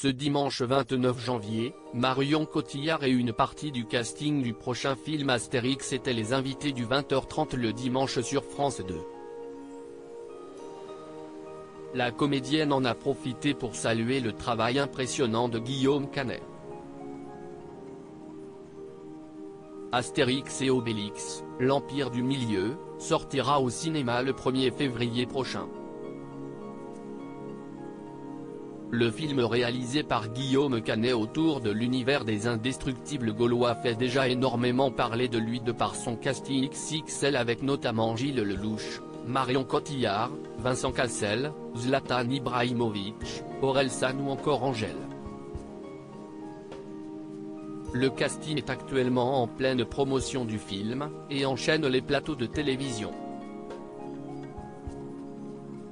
Ce dimanche 29 janvier, Marion Cotillard et une partie du casting du prochain film Astérix étaient les invités du 20h30 le dimanche sur France 2. La comédienne en a profité pour saluer le travail impressionnant de Guillaume Canet. Astérix et Obélix, l'Empire du Milieu, sortira au cinéma le 1er février prochain. Le film réalisé par Guillaume Canet autour de l'univers des indestructibles gaulois fait déjà énormément parler de lui de par son casting XXL avec notamment Gilles Lelouch, Marion Cotillard, Vincent Cassel, Zlatan Ibrahimovic, Orelsan ou encore Angèle. Le casting est actuellement en pleine promotion du film, et enchaîne les plateaux de télévision.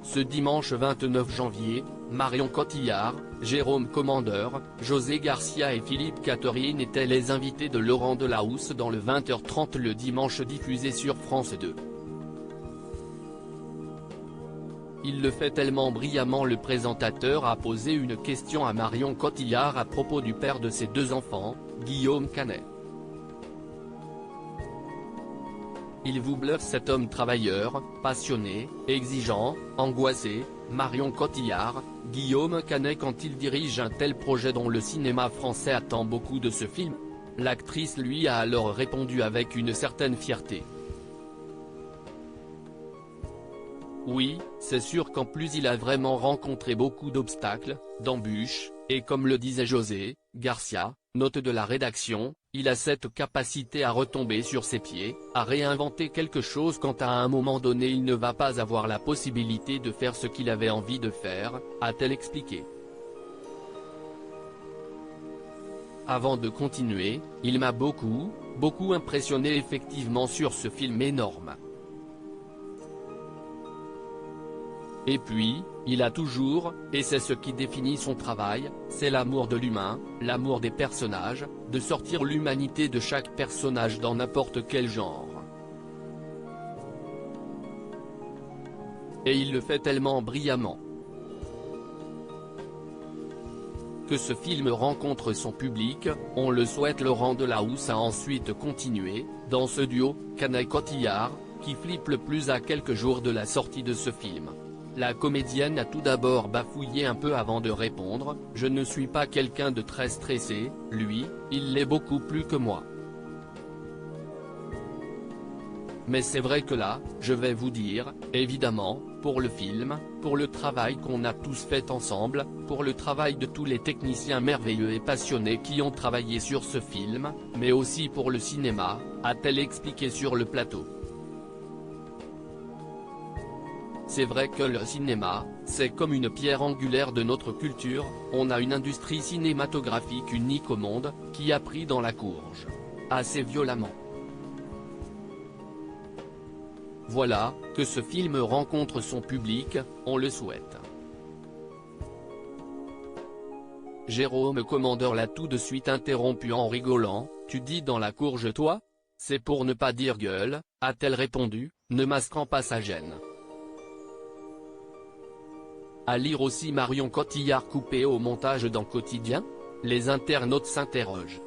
Ce dimanche 29 janvier, Marion Cotillard, Jérôme Commandeur, José Garcia et Philippe Catherine étaient les invités de Laurent Delahousse dans le 20h30 le dimanche diffusé sur France 2. Il le fait tellement brillamment. Le présentateur a posé une question à Marion Cotillard à propos du père de ses deux enfants, Guillaume Canet. Il vous bluffe cet homme travailleur, passionné, exigeant, angoissé, Marion Cotillard, Guillaume Canet quand il dirige un tel projet dont le cinéma français attend beaucoup de ce film. L'actrice lui a alors répondu avec une certaine fierté. Oui, c'est sûr qu'en plus il a vraiment rencontré beaucoup d'obstacles, d'embûches, et comme le disait José Garcia, note de la rédaction, il a cette capacité à retomber sur ses pieds, à réinventer quelque chose quand à un moment donné il ne va pas avoir la possibilité de faire ce qu'il avait envie de faire, a-t-elle expliqué. Avant de continuer, il m'a beaucoup impressionné effectivement sur ce film énorme. Et puis, il a toujours, et c'est ce qui définit son travail, c'est l'amour de l'humain, l'amour des personnages, de sortir l'humanité de chaque personnage dans n'importe quel genre. Et il le fait tellement brillamment. Que ce film rencontre son public, on le souhaite. Laurent Delahousse a ensuite continué, dans ce duo, Canet-Cotillard, qui flippe le plus à quelques jours de la sortie de ce film. La comédienne a tout d'abord bafouillé un peu avant de répondre « Je ne suis pas quelqu'un de très stressé, lui, il l'est beaucoup plus que moi. Mais c'est vrai que là, je vais vous dire, évidemment, pour le film, pour le travail qu'on a tous fait ensemble, pour le travail de tous les techniciens merveilleux et passionnés qui ont travaillé sur ce film, mais aussi pour le cinéma », a-t-elle expliqué sur le plateau. C'est vrai que le cinéma, c'est comme une pierre angulaire de notre culture, on a une industrie cinématographique unique au monde, qui a pris dans la courge. Assez violemment. Voilà, que ce film rencontre son public, on le souhaite. Jérôme Commandeur l'a tout de suite interrompu en rigolant, « Tu dis dans la courge toi ? C'est pour ne pas dire gueule », a-t-elle répondu, ne masquant pas sa gêne. À lire aussi Marion Cotillard coupée au montage dans Quotidien ? Les internautes s'interrogent.